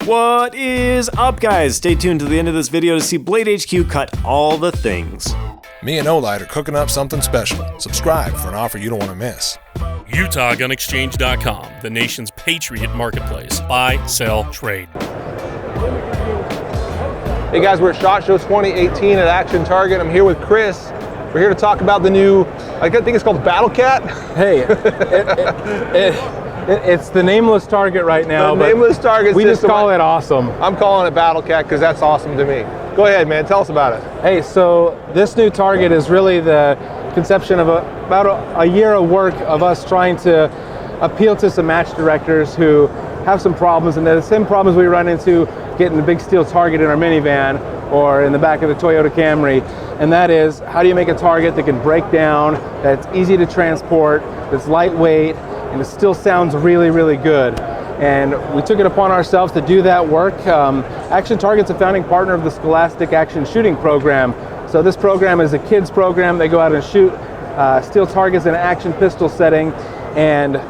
What is up, guys? Stay tuned to the end of this video to see Blade HQ cut all the things. Me and Olight are cooking up something special. Subscribe for an offer you don't want to miss. UtahGunExchange.com, the nation's patriot marketplace. Buy, sell, trade. Hey guys, we're at SHOT Show 2018 at Action Target. I'm here with Chris. We're here to talk about the new, I think it's called Battle Cat. Hey, it's the nameless target right now. The nameless target we system. just call it awesome. I'm calling it Battle Cat because that's awesome to me. Go ahead, man. Tell us about it. Hey, so this new target is really the conception of about a year of work of us trying to appeal to some match directors who have some problems, and they're the same problems we run into getting the big steel target in our minivan or in the back of the Toyota Camry, and that is, how do you make a target that can break down, that's easy to transport, that's lightweight, and it still sounds really, really good. And we took it upon ourselves to do that work. Action Target's a founding partner of the Scholastic Action Shooting Program. So this program is a kids program. They go out and shoot steel targets in an action pistol setting, and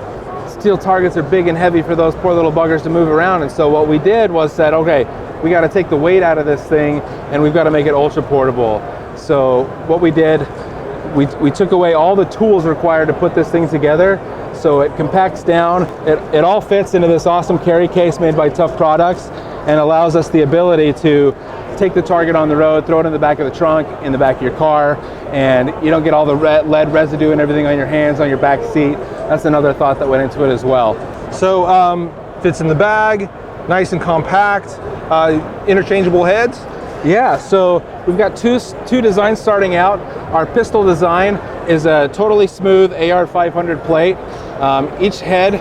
steel targets are big and heavy for those poor little buggers to move around. And so what we did was said, okay, we got to take the weight out of this thing, and we've got to make it ultra portable. So what we did, we took away all the tools required to put this thing together. So it compacts down, it all fits into this awesome carry case made by Tough Products, and allows us the ability to take the target on the road, throw it in the back of the trunk, in the back of your car, and you don't get all the lead residue and everything on your hands, on your back seat. That's another thought that went into it as well. So fits in the bag, nice and compact, interchangeable heads. Yeah, so we've got two designs starting out. Our pistol design is a totally smooth AR 500 plate. Each head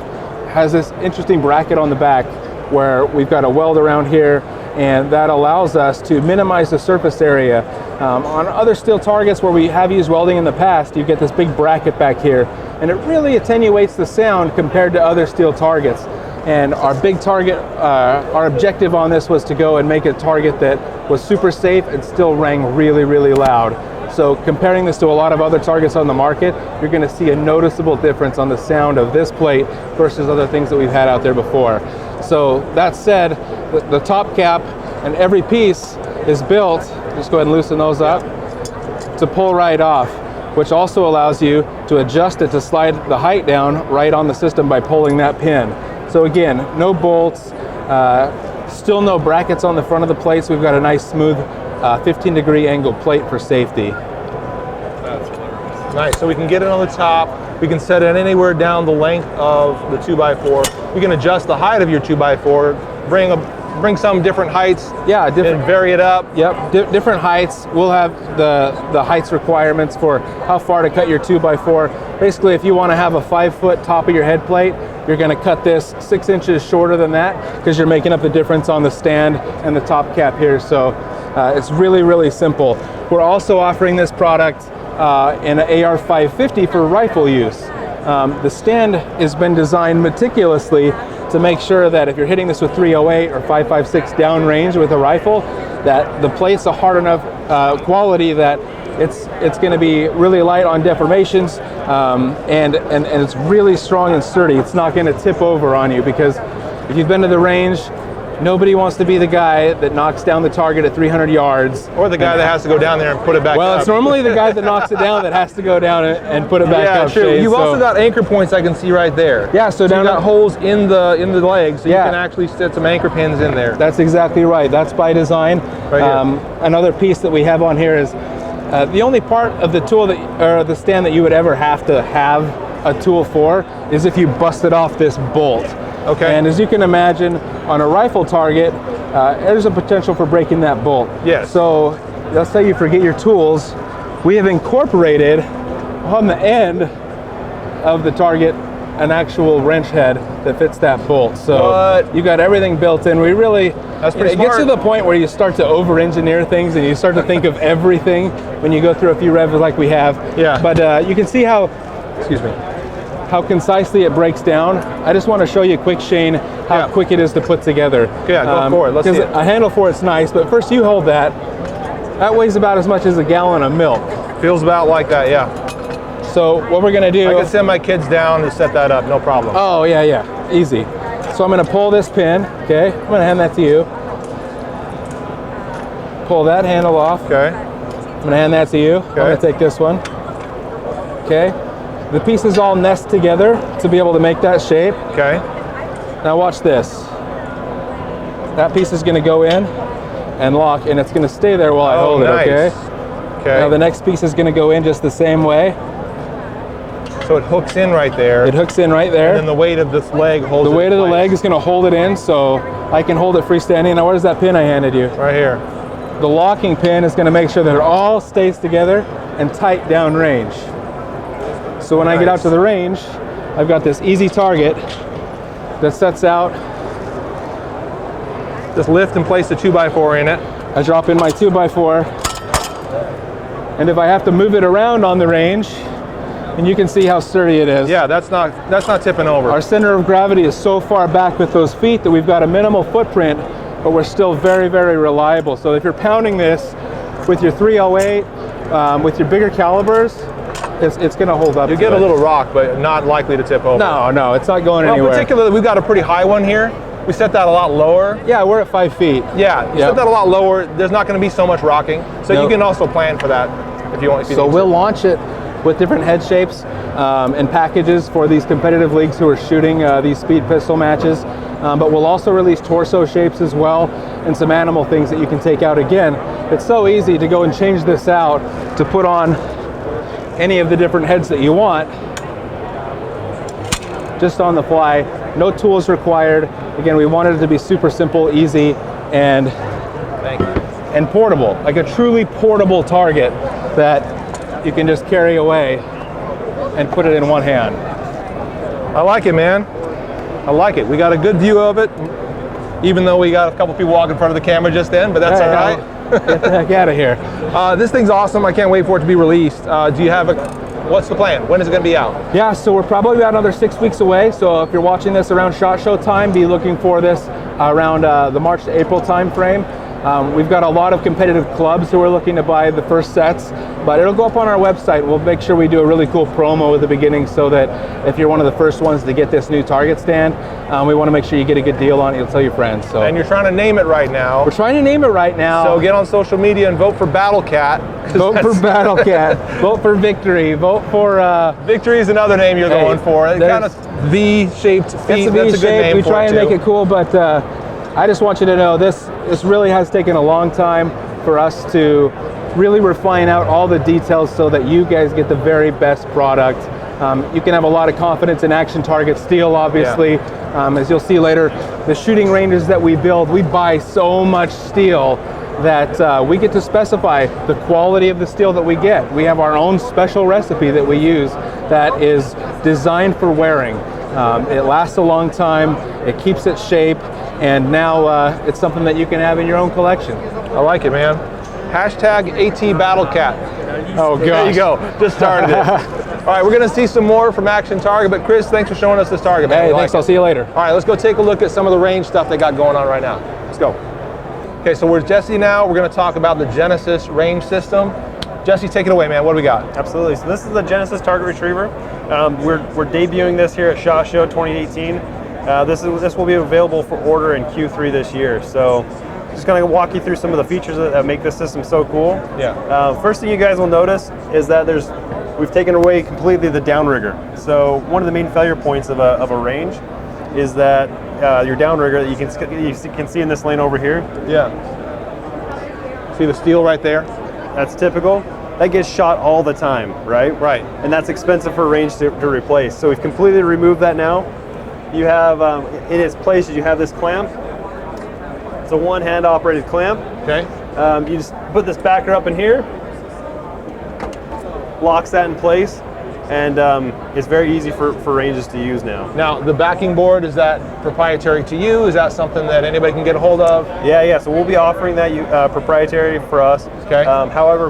has this interesting bracket on the back where we've got a weld around here, and that allows us to minimize the surface area. On other steel targets where we have used welding in the past, you get this big bracket back here, and it really attenuates the sound compared to other steel targets. And our big target, our objective on this was to go and make a target that was super safe and still rang really, really loud. So comparing this to a lot of other targets on the market, you're going to see a noticeable difference on the sound of this plate versus other things that we've had out there before. So that said, the top cap and every piece is built, just go ahead and loosen those up, to pull right off, which also allows you to adjust it to slide the height down right on the system by pulling that pin. So again, no bolts, still no brackets on the front of the plates. We've got a nice smooth 15-degree angle plate for safety. That's hilarious. Nice, so we can get it on the top. We can set it anywhere down the length of the 2x4. We can adjust the height of your 2x4, bring some different heights. Yeah, different, and vary it up. Yep, different heights. We'll have the heights requirements for how far to cut your 2x4. Basically, if you want to have a 5-foot top of your head plate, you're going to cut this 6 inches shorter than that because you're making up the difference on the stand and the top cap here. So it's really, really simple. We're also offering this product in an AR 550 for rifle use. The stand has been designed meticulously to make sure that if you're hitting this with 308 or 5.56 downrange with a rifle, that the plates are hard enough quality that it's going to be really light on deformations, and it's really strong and sturdy. It's not going to tip over on you, because if you've been to the range, nobody wants to be the guy that knocks down the target at 300 yards. Or the guy that has to go down there and put it back up. Well, it's normally the guy that knocks it down that has to go down and put it back up. Yeah, true. Shane, You've also got anchor points I can see right there. Yeah, so you down got holes in the legs, so you can actually set some anchor pins in there. That's exactly right. That's by design. Right here. Another piece that we have on here is the only part of the tool or the stand that you would ever have to have a tool for is if you busted off this bolt. Okay. And as you can imagine, on a rifle target, there's a potential for breaking that bolt. Yes. So let's say you forget your tools. We have incorporated on the end of the target an actual wrench head that fits that bolt. So you got everything built in. We really, that's pretty it gets to the point where you start to over-engineer things and you start to think of everything when you go through a few revs like we have. Yeah. But you can see how, excuse me, how concisely it breaks down. I just want to show you quick, Shane, how quick it is to put together. Yeah, go for it. Let's see it. A handle for it's nice, but first you hold that. That weighs about as much as a gallon of milk. Feels about like that, yeah. So what we're gonna do... I can send my kids down to set that up, no problem. Oh, yeah, easy. So I'm going to pull this pin, okay? I'm going to hand that to you. Pull that handle off. Okay. I'm going to hand that to you. Okay. I'm going to take this one. Okay. The pieces all nest together to be able to make that shape. Okay. Now watch this. That piece is going to go in and lock, and it's going to stay there while I hold nice. it, okay? Okay. Now the next piece is going to go in just the same way. So it hooks in right there. It hooks in right there. And then the weight of this leg holds The it weight in of the place. leg is going to hold it in, so I can hold it freestanding. Now where's that pin I handed you? Right here. The locking pin is going to make sure that it all stays together and tight down range. So when I get out to the range, I've got this easy target that sets out. Just lift and place the 2x4 in it. I drop in my 2x4, and if I have to move it around on the range, and you can see how sturdy it is. Yeah, that's not tipping over. Our center of gravity is so far back with those feet that we've got a minimal footprint, but we're still very, very reliable. So if you're pounding this with your 308, with your bigger calibers, it's going to hold up. You get a little rock, but not likely to tip over. No, it's not going Well, anywhere. particularly, we've got a pretty high one here. We set that a lot lower. Yeah, we're at 5 feet. Yeah, you set that a lot lower. There's not going to be so much rocking. So you can also plan for that if you want. So we'll launch it with different head shapes and packages for these competitive leagues who are shooting these speed pistol matches. But we'll also release torso shapes as well and some animal things that you can take out. Again, it's so easy to go and change this out to put on any of the different heads that you want, just on the fly. No tools required. Again, we wanted it to be super simple, easy, and portable, like a truly portable target that you can just carry away and put it in one hand. I like it, man. I like it. We got a good view of it, even though we got a couple people walking in front of the camera just then, but that's all right. Get the heck out of here. This thing's awesome. I can't wait for it to be released. Do you have what's the plan? When is it going to be out? Yeah, so we're probably about another 6 weeks away. So if you're watching this around SHOT Show time, be looking for this around the March to April time frame. We've got a lot of competitive clubs who are looking to buy the first sets, but it'll go up on our website. We'll make sure we do a really cool promo at the beginning so that if you're one of the first ones to get this new target stand, we want to make sure you get a good deal on it. You'll tell your friends. So. And you're trying to name it right now. We're trying to name it right now. So get on social media and vote for Battle Cat. Vote for Battle Cat. Vote for Victory. Vote for... Victory is another name you're going for. It kind of V-shaped feet. That's a good name we for try it and too. make it cool, but I just want you to know this really has taken a long time for us to really refine out all the details so that you guys get the very best product. You can have a lot of confidence in Action Target steel, obviously. As you'll see later, the shooting ranges that we build, we buy so much steel that we get to specify the quality of the steel that we get. We have our own special recipe that we use that is designed for wearing. It lasts a long time, it keeps its shape, and now it's something that you can have in your own collection. I like it, man. Hashtag ATBattleCat. Oh, gosh. There you go. Just started it. All right, we're going to see some more from Action Target, but Chris, thanks for showing us this target, man. Hey, thanks. I'll see you later. All right, let's go take a look at some of the range stuff they got going on right now. Let's go. Okay, so where's Jesse now? We're going to talk about the Genesis range system. Jesse, take it away, man. What do we got? Absolutely. So this is the Genesis Target Retriever. We're debuting this here at SHOT Show 2018. This will be available for order in Q3 this year. So just going to walk you through some of the features that make this system so cool. Yeah. First thing you guys will notice is that we've taken away completely the downrigger. So one of the main failure points of a range is that your downrigger that you can see in this lane over here. Yeah. See the steel right there? That's typical. That gets shot all the time, right? Right. And that's expensive for range to replace. So we've completely removed that now. You have, in its place, you have this clamp. It's a one-hand operated clamp. Okay. You just put this backer up in here, locks that in place, and it's very easy for ranges to use now. Now, the backing board, is that proprietary to you? Is that something that anybody can get a hold of? Yeah. So we'll be offering that proprietary for us. Okay. However,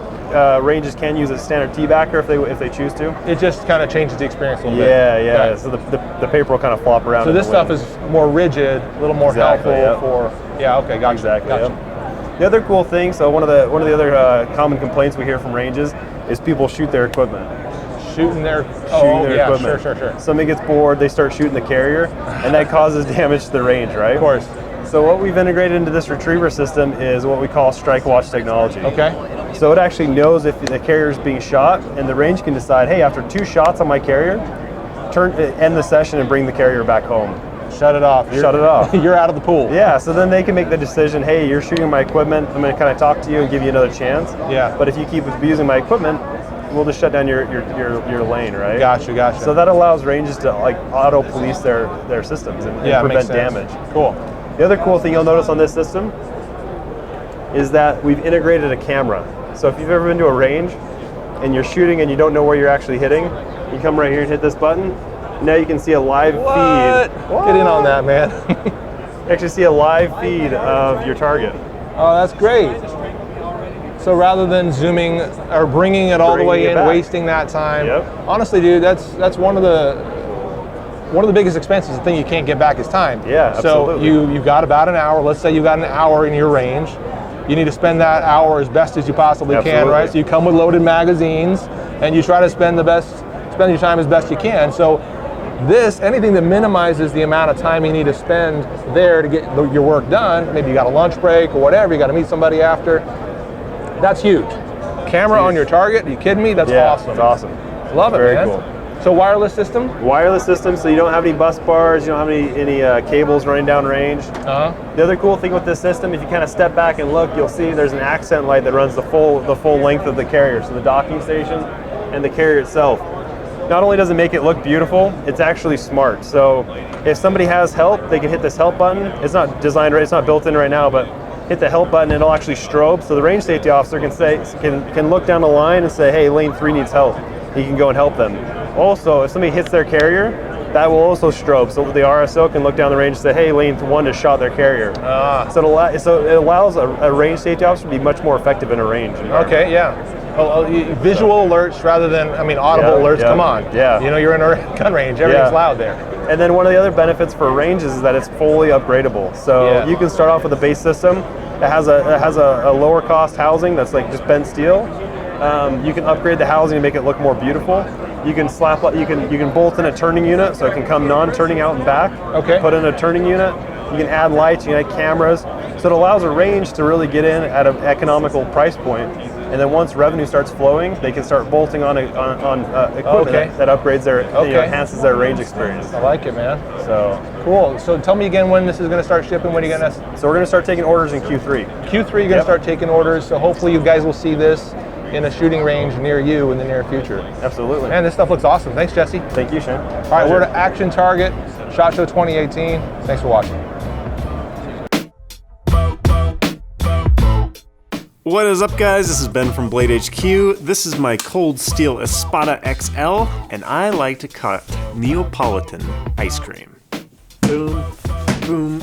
ranges can use a standard T-backer if they choose to. It just kind of changes the experience a little bit. Yeah. Okay. So the paper will kind of flop around. So this stuff is more rigid, a little more helpful for. Yeah. Okay. Gotcha. Exactly. Gotcha. Yep. The other cool thing. So one of the other common complaints we hear from ranges is people shoot their equipment. shooting their their equipment. Sure. Somebody gets bored, they start shooting the carrier, and that causes damage to the range, right? Of course. So what we've integrated into this retriever system is what we call strike watch technology. Okay. So it actually knows if the carrier is being shot, and the range can decide, hey, after 2 shots on my carrier, end the session and bring the carrier back home. Shut it off. Shut it off. You're out of the pool. Yeah, so then they can make the decision, hey, you're shooting my equipment, I'm gonna kind of talk to you and give you another chance. Yeah. But if you keep abusing my equipment, we'll just shut down your lane, right? Gotcha. So that allows ranges to like auto police their systems and prevent damage. Cool. The other cool thing you'll notice on this system is that we've integrated a camera. So if you've ever been to a range and you're shooting and you don't know where you're actually hitting, you come right here and hit this button. Now you can see a live feed. What? Get in on that, man. You actually see a live feed of your target. Oh, that's great. So rather than zooming or bringing it all the way in, wasting that time. Yep. Honestly, dude, that's one of the biggest expenses. The thing you can't get back is time. Yeah, absolutely. So you've got about an hour. Let's say you got an hour in your range. You need to spend that hour as best as you possibly can, right? So you come with loaded magazines, and you try to spend your time as best you can. So anything that minimizes the amount of time you need to spend there to get your work done, maybe you got a lunch break or whatever, you got to meet somebody after, that's huge. Camera on your target, are you kidding me? That's awesome. It's awesome. Love it, Very man. cool. So wireless system? Wireless system, so you don't have any bus bars, you don't have any cables running down range. Uh-huh. The other cool thing with this system, if you kind of step back and look, you'll see there's an accent light that runs the full length of the carrier, so the docking station and the carrier itself. Not only does it make it look beautiful, it's actually smart. So if somebody has help, they can hit this help button. It's not designed right, it's not built in right now, but hit the help button and it'll actually strobe. So the range safety officer can look down the line and say, hey, lane 3 needs help. He can go and help them. Also, if somebody hits their carrier, that will also strobe. So the RSO can look down the range and say, hey, lane 1 just shot their carrier. So it allows a range safety officer to be much more effective in a range environment. Okay, yeah. Visual alerts rather than, audible alerts. Come on. Yeah. You're in a gun range. Everything's loud there. And then one of the other benefits for ranges is that it's fully upgradable. So you can start off with a base system that has a lower cost housing that's like just bent steel. You can upgrade the housing and make it look more beautiful. You can you can bolt in a turning unit so it can come non-turning out and back. Okay. Put in a turning unit. You can add lights. You can add cameras. So it allows a range to really get in at an economical price point. And then once revenue starts flowing, they can start bolting on equipment that upgrades enhances their range experience. I like it, man. So cool. So tell me again when this is going to start shipping. When are you going to? So we're going to start taking orders in Q3. Q3, you're going to start taking orders. So hopefully you guys will see this in a shooting range near you in the near future. Absolutely. Man, this stuff looks awesome. Thanks, Jesse. Thank you, Shane. All right, we're at Action Target, SHOT Show 2018. Thanks for watching. What is up, guys? This is Ben from Blade HQ. This is my Cold Steel Espada XL, and I like to cut Neapolitan ice cream. Boom, boom,